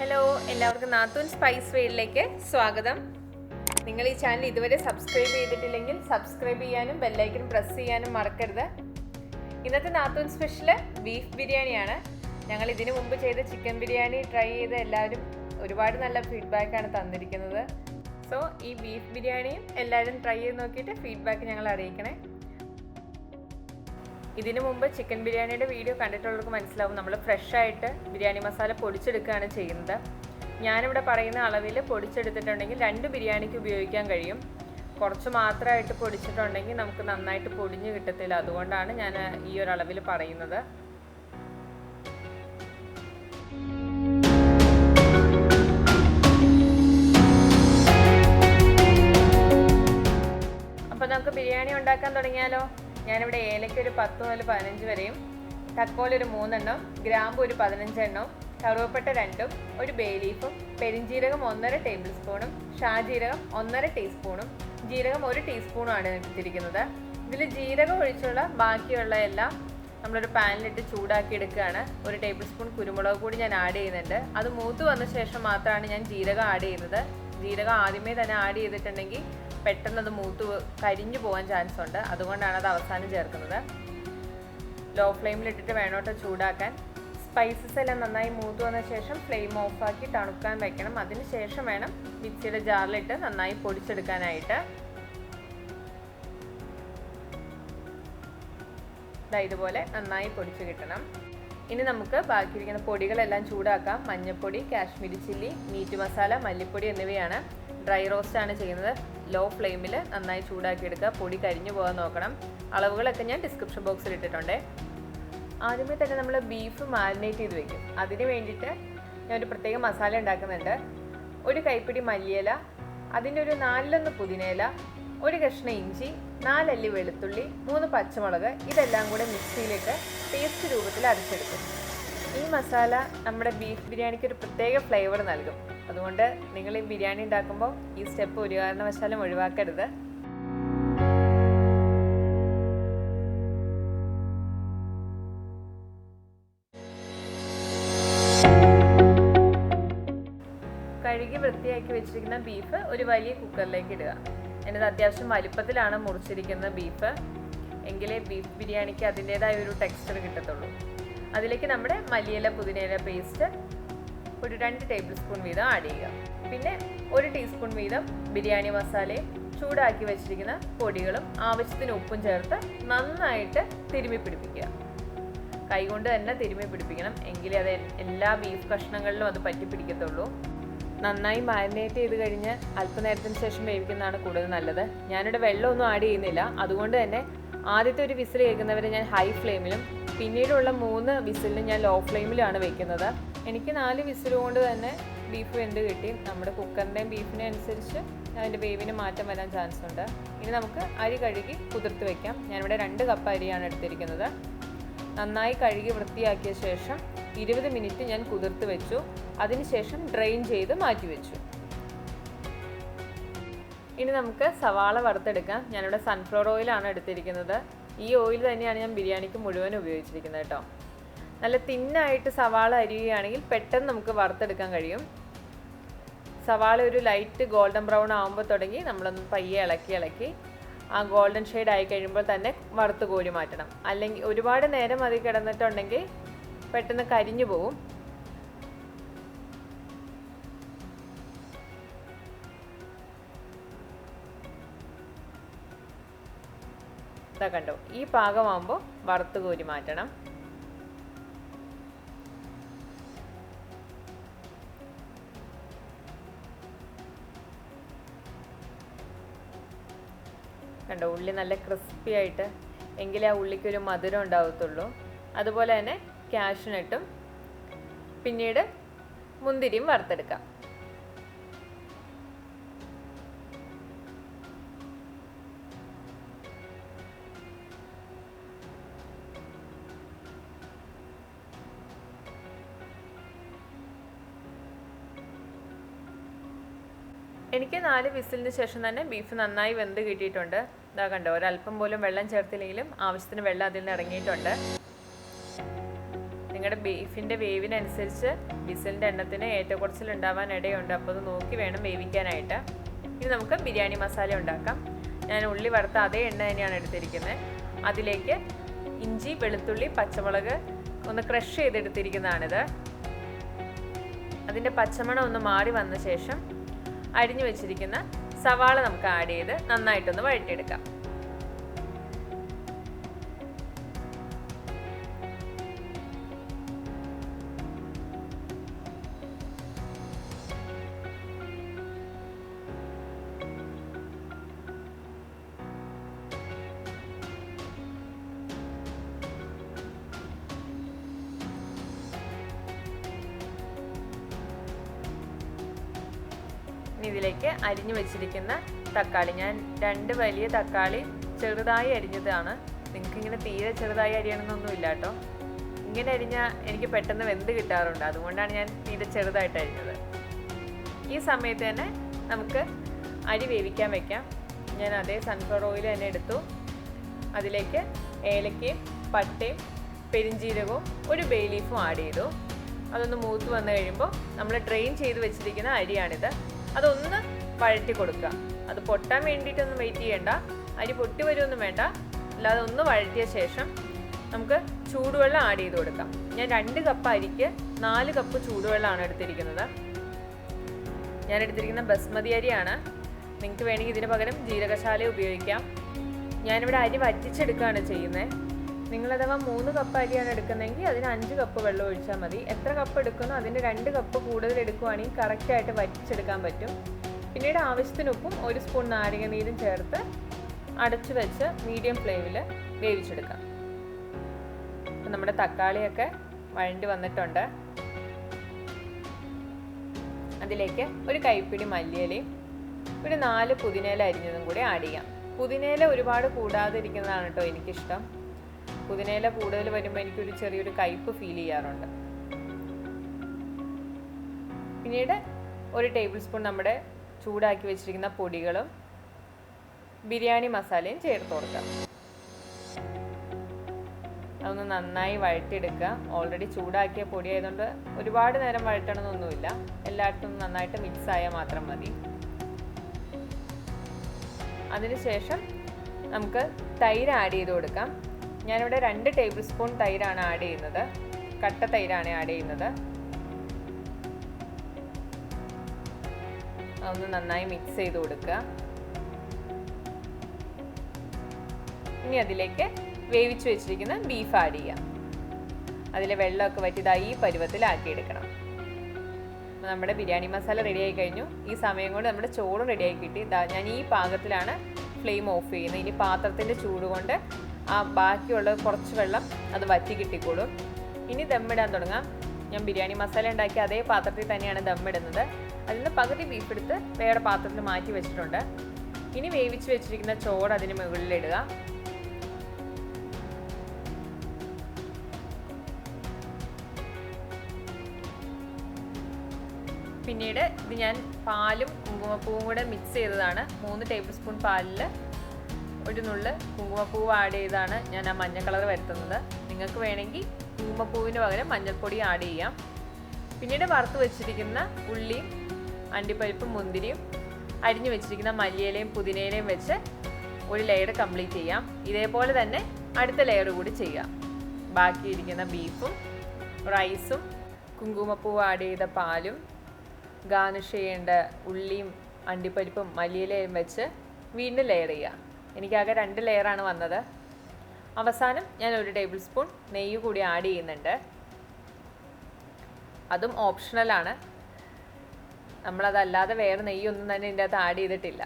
Hello, എല്ലാവർക്കും നാത്തൂൻ spice വേയിലേക്ക് സ്വാഗതം. നിങ്ങൾ ഈ ചാനൽ ഇതുവരെ സബ്സ്ക്രൈബ് ചെയ്തിട്ടില്ലെങ്കിൽ സബ്സ്ക്രൈബ് ചെയ്യാനും ബെല്ലൈക്കൺ പ്രസ് ചെയ്യാനും മറക്കരുത്. ഇന്നത്തെ നാത്തൂൻ സ്പെഷ്യൽ ബീഫ് ബിരിയാണിയാണ്. ഞങ്ങൾ ഇതിനു മുമ്പ് ചെയ്ത ചിക്കൻ ബിരിയാണി ട്രൈ ചെയ്ത് എല്ലാവരും ഒരുപാട് നല്ല ഫീഡ്ബാക്കാണ് തന്നിരിക്കുന്നത്. സോ ഈ ബീഫ് ബിരിയാണിയും എല്ലാവരും ട്രൈ ചെയ്ത് നോക്കിയിട്ട് ഫീഡ്ബാക്ക് ഞങ്ങൾ അറിയിക്കണേ. ഇതിനു മുമ്പ് ചിക്കൻ ബിരിയാണിയുടെ വീഡിയോ കണ്ടിട്ടുള്ളവർക്ക് മനസ്സിലാവും, നമ്മൾ ഫ്രഷായിട്ട് ബിരിയാണി മസാല പൊടിച്ചെടുക്കുകയാണ് ചെയ്യുന്നത്. ഞാനിവിടെ പറയുന്ന അളവിൽ പൊടിച്ചെടുത്തിട്ടുണ്ടെങ്കിൽ 2 ബിരിയാണിക്ക് ഉപയോഗിക്കാൻ കഴിയും. കുറച്ച് മാത്രമായിട്ട് പൊടിച്ചിട്ടുണ്ടെങ്കിൽ നമുക്ക് നന്നായിട്ട് പൊടിഞ്ഞ് കിട്ടത്തില്ല. അതുകൊണ്ടാണ് ഞാൻ ഈ ഒരു അളവിൽ പറയുന്നത്. അപ്പോൾ നമുക്ക് ബിരിയാണി ഉണ്ടാക്കാൻ തുടങ്ങിയാലോ? ഞാനിവിടെ ഏലയ്ക്ക് ഒരു 10 മുതൽ 15 വരെയും, തക്കോല ഒരു 3 എണ്ണം, ഗ്രാമ്പു ഒരു 15 എണ്ണം, കറുവപ്പട്ട 2, ഒരു ബേ ലീഫും, പെരിഞ്ജീരകം 1.5 ടേബിൾ സ്പൂണും, ഷാജീരകം 1.5 ടീസ്പൂണും, ജീരകം 1 ടീസ്പൂണുമാണ് എടുത്തിരിക്കുന്നത്. ഇതിൽ ജീരകം ഒഴിച്ചുള്ള ബാക്കിയുള്ള എല്ലാം നമ്മളൊരു പാനിലിട്ട് ചൂടാക്കി എടുക്കുകയാണ്. 1 ടേബിൾ സ്പൂൺ കുരുമുളക് കൂടി ഞാൻ ആഡ് ചെയ്യുന്നുണ്ട്. അത് മൂത്ത് വന്ന ശേഷം മാത്രമാണ് ഞാൻ ജീരകം ആഡ് ചെയ്യുന്നത്. ജീരകം ആദ്യമേ തന്നെ ആഡ് ചെയ്തിട്ടുണ്ടെങ്കിൽ പെട്ടെന്ന് അത് മൂത്ത് കരിഞ്ഞു പോകാൻ ചാൻസ് ഉണ്ട്. അതുകൊണ്ടാണ് അത് അവസാനം ചേർക്കുന്നത്. ലോ ഫ്ലെയിമിലിട്ടിട്ട് വേണോട്ടോ ചൂടാക്കാൻ. സ്പൈസസ് എല്ലാം നന്നായി മൂത്ത് വന്ന ശേഷം ഫ്ലെയിം ഓഫാക്കി തണുക്കാൻ വയ്ക്കണം. അതിന് ശേഷം വേണം മിക്സിയുടെ ജാറിലിട്ട് നന്നായി പൊടിച്ചെടുക്കാനായിട്ട്. ഇതുപോലെ നന്നായി പൊടിച്ച് കിട്ടണം. ഇനി നമുക്ക് ബാക്കിയിരിക്കുന്ന പൊടികളെല്ലാം ചൂടാക്കാം. മഞ്ഞൾപ്പൊടി, കാശ്മീരി ചില്ലി, മീറ്റ് മസാല, മല്ലിപ്പൊടി എന്നിവയാണ്. ഡ്രൈ റോസ്റ്റ് ആണ് ചെയ്യുന്നത്. ലോ ഫ്ലെയിമിൽ നന്നായി ചൂടാക്കി എടുക്കുക. പൊടി കരിഞ്ഞു പോകാൻ നോക്കണം. അളവുകളൊക്കെ ഞാൻ ഡിസ്ക്രിപ്ഷൻ ബോക്സിൽ ഇട്ടിട്ടുണ്ട്. ആദ്യമേ തന്നെ നമ്മൾ ബീഫ് മാരിനേറ്റ് ചെയ്ത് വെക്കും. അതിന് വേണ്ടിയിട്ട് ഞാൻ ഒരു പ്രത്യേക മസാല ഉണ്ടാക്കുന്നുണ്ട്. 1 കൈപ്പിടി മല്ലിയില, അതിൻ്റെ ഒരു 4 പുതിനയില, 1 കഷ്ണം ഇഞ്ചി, 4 അല്ലി വെളുത്തുള്ളി, 3 പച്ചമുളക്, ഇതെല്ലാം കൂടെ മിക്സിയിലിട്ട് പേസ്റ്റ് രൂപത്തിൽ അരച്ചെടുക്കും. ഈ മസാല നമ്മുടെ ബീഫ് ബിരിയാണിക്ക് ഒരു പ്രത്യേക ഫ്ലേവർ നൽകും. അതുകൊണ്ട് നിങ്ങൾ ഈ ബിരിയാണി ഉണ്ടാക്കുമ്പോൾ ഈ സ്റ്റെപ്പ് ഒരു കാരണവശാലും ഒഴിവാക്കരുത്. കഴുകി വൃത്തിയാക്കി വെച്ചിരിക്കുന്ന ബീഫ് ഒരു വലിയ കുക്കറിലേക്ക് ഇടുക. എന്നിട്ട് അത്യാവശ്യം വലിപ്പത്തിലാണ് മുറിച്ചിരിക്കുന്ന ബീഫ്. എങ്കിലേ ബീഫ് ബിരിയാണിക്ക് അതിൻ്റേതായ ഒരു ടെക്സ്ചർ കിട്ടത്തുള്ളൂ. അതിലേക്ക് നമ്മുടെ മല്ലിയില പുതിനയില പേസ്റ്റ് ഒരു 2 ടേബിൾ സ്പൂൺ വീതം ആഡ് ചെയ്യുക. പിന്നെ 1 ടീസ്പൂൺ വീതം ബിരിയാണി മസാലയും ചൂടാക്കി വെച്ചിരിക്കുന്ന പൊടികളും ആവശ്യത്തിന് ഉപ്പും ചേർത്ത് നന്നായിട്ട് തിരുമ്മി പിടിപ്പിക്കുക. കൈകൊണ്ട് തന്നെ തിരുമ്മി പിടിപ്പിക്കണം. എങ്കിലേ അത് എല്ലാ ബീഫ് കഷ്ണങ്ങളിലും അത് പറ്റി പിടിക്കത്തുള്ളൂ. നന്നായി മാരിനേറ്റ് ചെയ്ത് കഴിഞ്ഞ് അല്പനേരത്തിന് ശേഷം വേവിക്കുന്നതാണ് കൂടുതൽ നല്ലത്. ഞാനിവിടെ വെള്ളമൊന്നും ആഡ് ചെയ്യുന്നില്ല. അതുകൊണ്ട് തന്നെ ആദ്യത്തെ ഒരു വിസിൽ കേൾക്കുന്നവരെ ഞാൻ ഹൈ ഫ്ലെയിമിലും പിന്നീടുള്ള 3 വിസിലിനും ഞാൻ ലോ ഫ്ലെയിമിലാണ് വെക്കുന്നത്. എനിക്ക് 4 വിസിൽ കൊണ്ട് തന്നെ ബീഫ് വെന്ത് കിട്ടി. നമ്മുടെ കുക്കറിൻ്റെയും ബീഫിനെ അനുസരിച്ച് അതിൻ്റെ വേവിന് മാറ്റം വരാൻ ചാൻസ് ഉണ്ട്. ഇനി നമുക്ക് അരി കഴുകി കുതിർത്ത് വയ്ക്കാം. ഞാനിവിടെ 2 കപ്പ് അരിയാണ് എടുത്തിരിക്കുന്നത്. നന്നായി കഴുകി വൃത്തിയാക്കിയ ശേഷം 20 മിനിറ്റ് ഞാൻ കുതിർത്ത് വെച്ചു. അതിനുശേഷം ഡ്രെയിൻ ചെയ്ത് മാറ്റി വെച്ചു. ഇനി നമുക്ക് സവാള വറുത്തെടുക്കാം. ഞാനിവിടെ സൺഫ്ലവർ ഓയിലാണ് എടുത്തിരിക്കുന്നത്. ഈ ഓയിൽ തന്നെയാണ് ഞാൻ ബിരിയാണിക്ക് മുഴുവൻ ഉപയോഗിച്ചിരിക്കുന്നത് കേട്ടോ. നല്ല തിന്നായിട്ട് സവാള അരിയുകയാണെങ്കിൽ പെട്ടെന്ന് നമുക്ക് വറുത്തെടുക്കാൻ കഴിയും. സവാള ഒരു ലൈറ്റ് ഗോൾഡൻ ബ്രൗൺ ആകുമ്പോൾ തുടങ്ങി നമ്മളൊന്ന് പയ്യെ ഇളക്കി ആ ഗോൾഡൻ ഷെയ്ഡ് ആയി കഴിയുമ്പോൾ തന്നെ വറുത്ത് കോരി മാറ്റണം. അല്ലെങ്കിൽ ഒരുപാട് നേരം അത് കിടന്നിട്ടുണ്ടെങ്കിൽ പെട്ടെന്ന് കരിഞ്ഞു പോകും. കണ്ടോ, ഈ പാകമാകുമ്പോൾ വറുത്ത് കോരി മാറ്റണം. കണ്ടോ, ഉള്ളി നല്ല ക്രിസ്പി ആയിട്ട്, എങ്കിലേ ആ ഉള്ളിക്കൊരു മധുരം ഉണ്ടാവത്തുള്ളൂ. അതുപോലെ തന്നെ കാഷ്യൂനട്ടും പിന്നീട് മുന്തിരിയും വറുത്തെടുക്കാം. എനിക്ക് 4 വിസിലിന് ശേഷം തന്നെ ബീഫ് നന്നായി വെന്ത് കിട്ടിയിട്ടുണ്ട്. ഇതാ കണ്ടോ, ഒരല്പം പോലും വെള്ളം ചേർത്തില്ലെങ്കിലും ആവശ്യത്തിന് വെള്ളം അതിൽ നിന്ന് ഇറങ്ങിയിട്ടുണ്ട്. നിങ്ങളുടെ ബീഫിൻ്റെ വേവിനനുസരിച്ച് വിസിലിൻ്റെ എണ്ണത്തിന് ഏറ്റക്കുറച്ചിൽ ഉണ്ടാവാൻ ഇടയുണ്ട്. അപ്പോൾ അത് നോക്കി വേണം വേവിക്കാനായിട്ട്. ഇനി നമുക്ക് ബിരിയാണി മസാല ഉണ്ടാക്കാം. ഞാൻ ഉള്ളി വറുത്ത അതേ എണ്ണ തന്നെയാണ് എടുത്തിരിക്കുന്നത്. അതിലേക്ക് ഇഞ്ചി, വെളുത്തുള്ളി, പച്ചമുളക് ഒന്ന് ക്രഷ് ചെയ്തെടുത്തിരിക്കുന്നതാണിത്. അതിൻ്റെ പച്ചമണം ഒന്ന് മാറി വന്ന ശേഷം അരിഞ്ഞു വെച്ചിരിക്കുന്ന സവാള നമുക്ക് ആഡ് ചെയ്ത് നന്നായിട്ടൊന്ന് വഴറ്റിയെടുക്കാം. ഇതിലേക്ക് അരിഞ്ഞു വെച്ചിരിക്കുന്ന തക്കാളി, ഞാൻ 2 വലിയ തക്കാളി ചെറുതായി അരിഞ്ഞതാണ്. നിങ്ങൾക്ക് ഇങ്ങനെ തീരെ ചെറുതായി അരിയണമെന്നൊന്നുമില്ല കേട്ടോ. ഇങ്ങനെ അരിഞ്ഞാൽ എനിക്ക് പെട്ടെന്ന് വെന്ത് കിട്ടാറുണ്ട്, അതുകൊണ്ടാണ് ഞാൻ തീരെ ചെറുതായിട്ട് അരിഞ്ഞത്. ഈ സമയത്ത് തന്നെ നമുക്ക് അരി വേവിക്കാൻ വെക്കാം. ഞാൻ അതേ സൺഫ്ലവർ ഓയിൽ തന്നെ എടുത്തു. അതിലേക്ക് ഏലക്കയും പട്ടയും പെരിഞ്ജീരകവും ഒരു ബേ ലീഫും ആഡ് ചെയ്തു. അതൊന്ന് മൂത്ത് വന്നു കഴിയുമ്പോൾ നമ്മൾ ഡ്രെയിൻ ചെയ്ത് വെച്ചിരിക്കുന്ന അരിയാണിത്, അതൊന്ന് വഴറ്റി കൊടുക്കുക. അത് പൊട്ടാൻ വേണ്ടിയിട്ടൊന്നും വെയിറ്റ് ചെയ്യേണ്ട, അരി പൊട്ടി വരുമൊന്നും വേണ്ട. അല്ലാതെ ഒന്ന് വഴറ്റിയ ശേഷം നമുക്ക് ചൂടുവെള്ളം ആഡ് ചെയ്ത് കൊടുക്കാം. ഞാൻ 2 കപ്പ് അരിക്ക് 4 കപ്പ് ചൂടുവെള്ളമാണ് എടുത്തിരിക്കുന്നത്. ഞാൻ എടുത്തിരിക്കുന്ന ബസ്മതി അരിയാണ്. നിങ്ങൾക്ക് വേണമെങ്കിൽ ഇതിന് പകരം ജീരകശാല ഉപയോഗിക്കാം. ഞാനിവിടെ അരി വറ്റിച്ചെടുക്കുകയാണ് ചെയ്യുന്നത്. നിങ്ങളഥവാ 3 കപ്പ് അരിയാണ് എടുക്കുന്നതെങ്കിൽ അതിന് 5 കപ്പ് വെള്ളം ഒഴിച്ചാൽ മതി. എത്ര കപ്പ് എടുക്കുന്നോ അതിൻ്റെ 2 കപ്പ് കൂടുതൽ എടുക്കുകയാണെങ്കിൽ കറക്റ്റായിട്ട് വറ്റിച്ചെടുക്കാൻ പറ്റും. പിന്നീട് ആവശ്യത്തിന് ഉപ്പും 1 സ്പൂൺ നാരങ്ങ നീരും ചേർത്ത് അടച്ചു വെച്ച് മീഡിയം ഫ്ലെയിമിൽ വേവിച്ചെടുക്കാം. അപ്പം നമ്മുടെ തക്കാളിയൊക്കെ വഴണ്ടി വന്നിട്ടുണ്ട്. അതിലേക്ക് ഒരു കൈപ്പിടി മല്ലിയിലയും ഒരു 4 പുതിനയില അരിഞ്ഞതും കൂടി ആഡ് ചെയ്യാം. പുതിനയില ഒരുപാട് കൂടാതിരിക്കുന്നതാണ് കേട്ടോ എനിക്കിഷ്ടം. പുതിനയില കൂടുതൽ വരുമ്പോൾ എനിക്കൊരു ചെറിയൊരു കയ്പ്പ് ഫീൽ ചെയ്യാറുണ്ട്. പിന്നീട് 1 ടേബിൾ സ്പൂൺ നമ്മുടെ ചൂടാക്കി വെച്ചിരിക്കുന്ന പൊടികളും ബിരിയാണി മസാലയും ചേർത്ത് കൊടുക്കാം. അതൊന്ന് നന്നായി വഴറ്റിയെടുക്കുക. ഓൾറെഡി ചൂടാക്കിയ പൊടി ആയതുകൊണ്ട് ഒരുപാട് നേരം വഴറ്റണമെന്നൊന്നുമില്ല. എല്ലായിടത്തും നന്നായിട്ട് മിക്സ് ആയാൽ മാത്രം മതി. അതിനുശേഷം നമുക്ക് തൈര് ആഡ് ചെയ്ത് കൊടുക്കാം. ഞാനിവിടെ 2 ടേബിൾ സ്പൂൺ തൈരാണ് ആഡ് ചെയ്യുന്നത്. കട്ട തൈരാണ് ആഡ് ചെയ്യുന്നത്. അതൊന്ന് നന്നായി മിക്സ് ചെയ്ത് കൊടുക്കുക. ഇനി അതിലേക്ക് വേവിച്ച് വെച്ചിരിക്കുന്ന ബീഫ് ആഡ് ചെയ്യാം. അതിലെ വെള്ളമൊക്കെ വറ്റി ഈ പരുവത്തിലാക്കിയെടുക്കണം. അപ്പോൾ നമ്മുടെ ബിരിയാണി മസാല റെഡിയായി കഴിഞ്ഞു. ഈ സമയം കൊണ്ട് നമ്മുടെ ചോറും റെഡിയായി കിട്ടി. ഞാൻ ഈ പാകത്തിലാണ് ഫ്ലെയിം ഓഫ് ചെയ്യുന്നത്. ഇനി പാത്രത്തിൻ്റെ ചൂട് കൊണ്ട് ആ ബാക്കിയുള്ള കുറച്ച് വെള്ളം അത് വറ്റി കിട്ടിക്കോളും. ഇനി ദമ്മിടാൻ തുടങ്ങാം. ഞാൻ ബിരിയാണി മസാല ഉണ്ടാക്കി അതേ പാത്രത്തിൽ തന്നെയാണ് ദമ്മിടുന്നത്. അതിൽ നിന്ന് പകുതി ബീഫ് എടുത്ത് വേറെ പാത്രത്തിൽ മാറ്റി വെച്ചിട്ടുണ്ട്. ഇനി വേവിച്ച് വെച്ചിരിക്കുന്ന ചോറ് അതിന് മുകളിലിടുക. പിന്നീട് ഇത് ഞാൻ പാലും കുങ്കുമപ്പൂവും കൂടെ മിക്സ് ചെയ്തതാണ്. 3 ടേബിൾ സ്പൂൺ പാലിൽ ഒരു നുള്ള് കുങ്കുമപ്പൂവ് ആഡ് ചെയ്താണ് ഞാൻ ആ മഞ്ഞ കളർ വരുത്തുന്നത്. നിങ്ങൾക്ക് വേണമെങ്കിൽ കുങ്കുമപ്പൂവിന് പകരം മഞ്ഞൾപ്പൊടി ആഡ് ചെയ്യാം. പിന്നീട് വറുത്ത് വെച്ചിരിക്കുന്ന ഉള്ളിയും അണ്ടിപ്പരിപ്പും മുന്തിരിയും അരിഞ്ഞു വെച്ചിരിക്കുന്ന മല്ലിയിലയും പുതിനയിലയും വെച്ച് ഒരു ലെയർ കംപ്ലീറ്റ് ചെയ്യാം. ഇതേപോലെ തന്നെ അടുത്ത ലെയർ കൂടി ചെയ്യാം. ബാക്കിയിരിക്കുന്ന ബീഫും റൈസും കുങ്കുമപ്പൂവ് ആഡ് ചെയ്ത പാലും ഗാർണിഷ് ചെയ്യേണ്ട ഉള്ളിയും അണ്ടിപ്പരിപ്പും മല്ലിയിലയും വെച്ച് വീണ്ടും ലെയർ ചെയ്യുക. എനിക്കാകെ 2 ലെയറാണ് വന്നത്. അവസാനം ഞാൻ 1 ടേബിൾ സ്പൂൺ നെയ്യ് കൂടി ആഡ് ചെയ്യുന്നുണ്ട്. അതും ഓപ്ഷണലാണ്. നമ്മളതല്ലാതെ വേറെ നെയ്യൊന്നും തന്നെ ഇതിൻ്റെ അകത്ത് ആഡ് ചെയ്തിട്ടില്ല.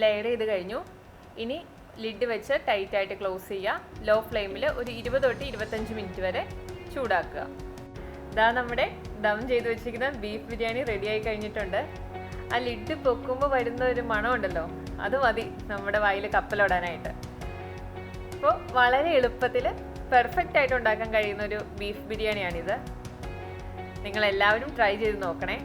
ലെയർ ചെയ്ത് കഴിഞ്ഞു. ഇനി ലിഡ് വെച്ച് ടൈറ്റായിട്ട് ക്ലോസ് ചെയ്യുക. ലോ ഫ്ലെയിമിൽ ഒരു 20 തൊട്ട് 25 മിനിറ്റ് വരെ ചൂടാക്കുക. ഇതാ നമ്മുടെ ദം ചെയ്ത് വെച്ചിരിക്കുന്ന ബീഫ് ബിരിയാണി റെഡിയായി കഴിഞ്ഞിട്ടുണ്ട്. ആ ലിഡ് പൊക്കുമ്പോൾ വരുന്ന ഒരു മണമുണ്ടല്ലോ, അത് മതി നമ്മുടെ വായിൽ കപ്പലോടാനായിട്ട്. അപ്പോൾ വളരെ എളുപ്പത്തിൽ പെർഫെക്റ്റ് ആയിട്ട് ഉണ്ടാക്കാൻ കഴിയുന്ന ഒരു ബീഫ് ബിരിയാണിയാണിത്. നിങ്ങളെല്ലാവരും ട്രൈ ചെയ്ത് നോക്കണേ.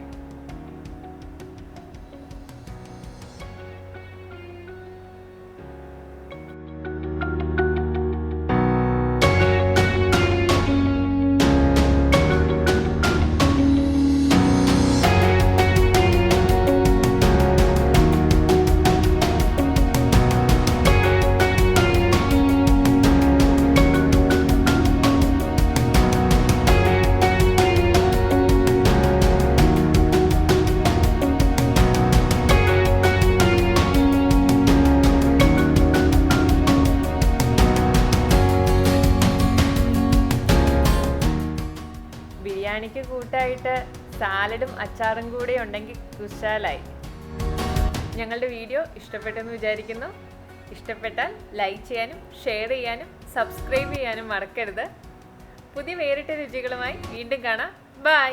ബിരിയാണിക്ക് കൂട്ടായിട്ട് സാലഡും അച്ചാറും കൂടെ ഉണ്ടെങ്കിൽ കുശാലായി. ഞങ്ങളുടെ വീഡിയോ ഇഷ്ടപ്പെട്ടെന്ന് വിചാരിക്കുന്നു. ഇഷ്ടപ്പെട്ടാൽ ലൈക്ക് ചെയ്യാനും ഷെയർ ചെയ്യാനും സബ്സ്ക്രൈബ് ചെയ്യാനും മറക്കരുത്. പുതിയ വേറിട്ട രുചികളുമായി വീണ്ടും കാണാം. ബൈ.